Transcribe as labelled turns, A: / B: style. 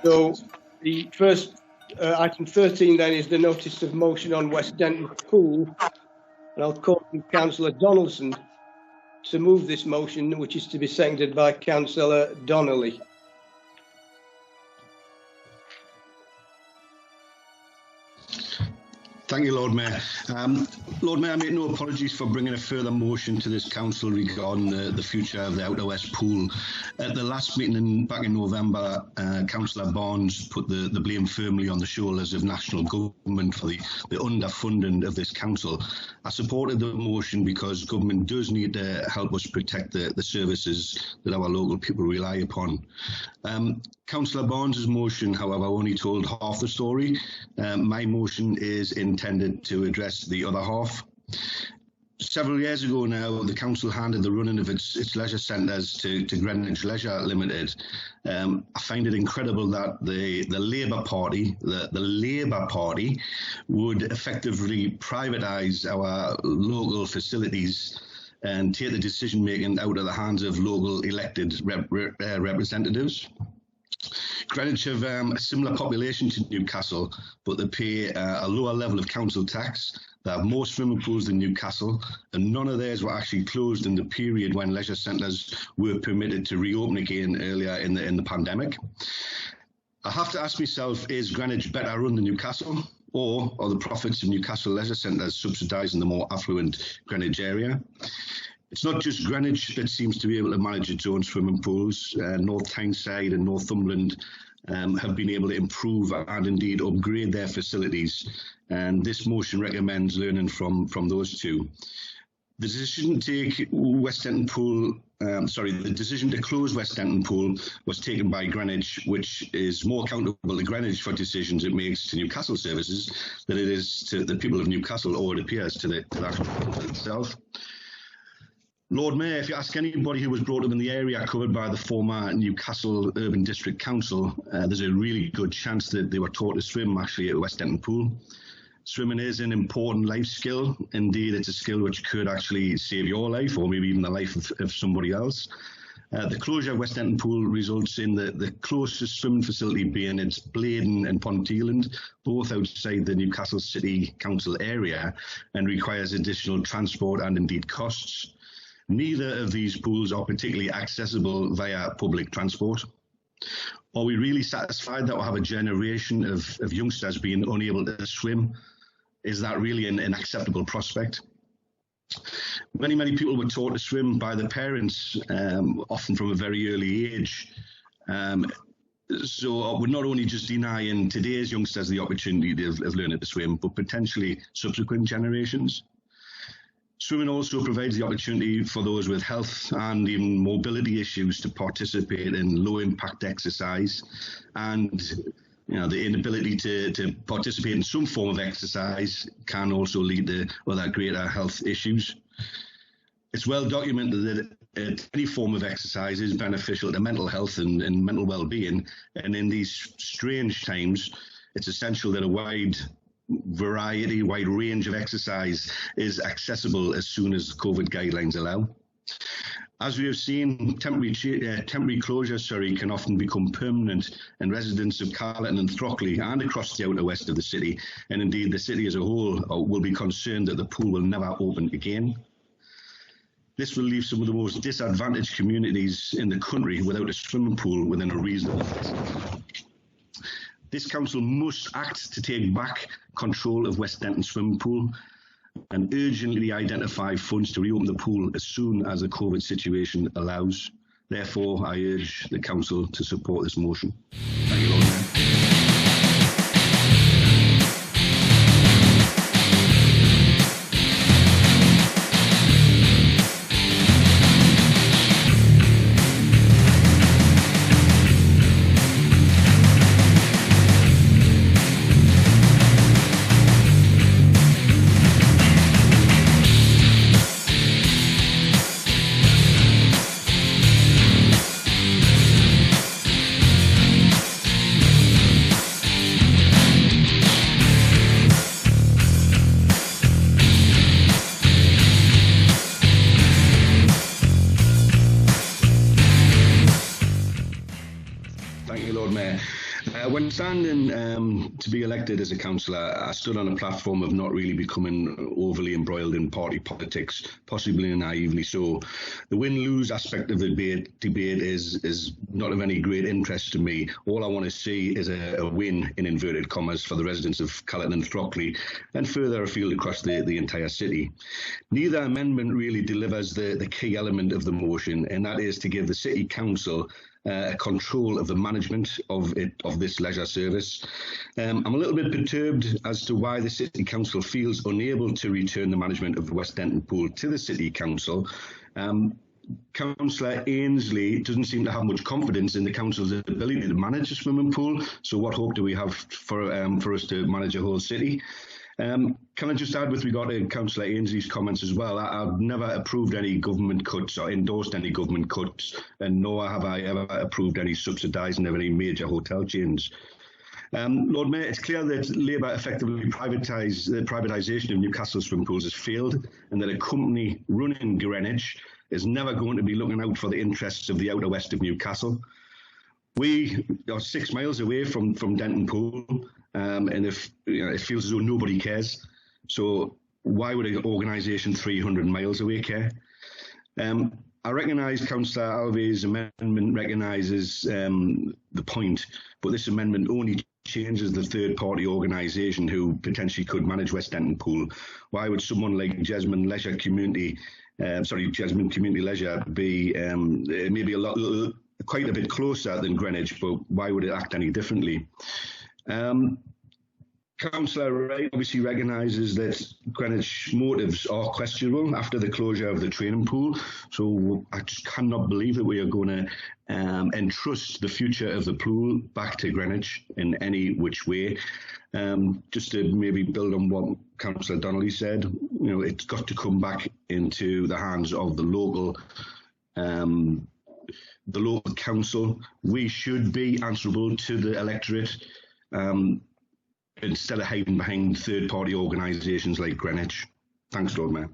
A: So the first item 13 then is the notice of motion on West Denton Pool, and I'll call on Councillor Donaldson to move this motion, which is to be seconded by Councillor Donnelly.
B: Thank you, Lord Mayor. Lord Mayor, I make no apologies for bringing a further motion to this council regarding the future of the Outer West Pool. At the last meeting back in November, Councillor Barnes put the blame firmly on the shoulders of national government for the underfunding of this council. I supported the motion because government does need to help us protect the services that our local people rely upon. Councillor Barnes's motion, however, only told half the story. My motion is intended to address the other half. Several years ago now, the council handed the running of its leisure centres to Greenwich Leisure Limited. I find it incredible that the Labour Party, the Labour Party, would effectively privatise our local facilities and take the decision making out of the hands of local elected representatives. Greenwich have a similar population to Newcastle, but they pay a lower level of council tax. They have more swimming pools than Newcastle, and none of theirs were actually closed in the period when leisure centres were permitted to reopen again earlier in the pandemic. I have to ask myself, is Greenwich better run than Newcastle, or are the profits of Newcastle leisure centres subsidising the more affluent Greenwich area? It's not just Greenwich that seems to be able to manage its own swimming pools. North Tyneside and Northumberland have been able to improve and indeed upgrade their facilities, and this motion recommends learning from those two. The decision to take the decision to close West Denton Pool was taken by Greenwich, which is more accountable to Greenwich for decisions it makes to Newcastle services than it is to the people of Newcastle, or it appears to the actual council itself. Lord Mayor, if you ask anybody who was brought up in the area covered by the former Newcastle Urban District Council, there's a really good chance that they were taught to swim actually at West Denton Pool. Swimming is an important life skill. Indeed, it's a skill which could actually save your life or maybe even the life of somebody else. The closure of West Denton Pool results in the closest swimming facility being its Bladen and Ponteland, both outside the Newcastle City Council area, and requires additional transport and indeed costs. Neither of these pools are particularly accessible via public transport. Are we really satisfied that we'll have a generation of youngsters being unable to swim? Is that really an acceptable prospect? Many people were taught to swim by their parents, often from a very early age. So we're not only just denying today's youngsters the opportunity of learning to swim, but potentially subsequent generations. Swimming also provides the opportunity for those with health and even mobility issues to participate in low-impact exercise, and the inability to participate in some form of exercise can also lead to other greater health issues. It's well documented that any form of exercise is beneficial to mental health and mental well-being, and in these strange times, it's essential that a wide range of exercise is accessible as soon as the COVID guidelines allow. As we have seen, temporary closures can often become permanent, and residents of Callerton and Throckley and across the outer west of the city, and indeed the city as a whole, will be concerned that the pool will never open again. This will leave some of the most disadvantaged communities in the country without a swimming pool within a reasonable distance. This council must act to take back control of West Denton Swimming Pool and urgently identify funds to reopen the pool as soon as the COVID situation allows. Therefore, I urge the council to support this motion. Thank you, Lord Mayor. When standing to be elected as a councillor, I stood on a platform of not really becoming overly embroiled in party politics, possibly naively so. The win-lose aspect of the debate is not of any great interest to me. All I want to see is a win, in inverted commas, for the residents of Callerton and Throckley and further afield across the entire city. Neither amendment really delivers the key element of the motion, and that is to give the City Council control of the management of this leisure service. I'm a little bit perturbed as to why the City Council feels unable to return the management of the West Denton Pool to the City Council. Councillor Ainsley doesn't seem to have much confidence in the council's ability to manage a swimming pool. So what hope do we have for us to manage a whole city? Can I just add with regard to Councillor Ainsley's comments as well, I've never approved any government cuts or endorsed any government cuts, and nor have I ever approved any subsidising of any major hotel chains. Lord Mayor, it's clear that Labour effectively the privatisation of Newcastle swimming pools has failed, and that a company running Greenwich is never going to be looking out for the interests of the outer west of Newcastle. We are 6 miles away from Denton Pool, and if it feels as though nobody cares. So why would an organisation 300 miles away care? I recognise Councillor Alvey's amendment recognises the point, but this amendment only changes the third-party organisation who potentially could manage West Denton Pool. Why would someone like Jesmond Community Leisure be maybe quite a bit closer than Greenwich, but why would it act any differently? Councillor Wright obviously recognises that Greenwich motives are questionable after the closure of the training pool, so I just cannot believe that we are going to entrust the future of the pool back to Greenwich in any which way. Just to maybe build on what Councillor Donnelly said, it's got to come back into the hands of the local council. We should be answerable to the electorate, instead of hiding behind third-party organisations like Greenwich. Thanks, Lord Mayor.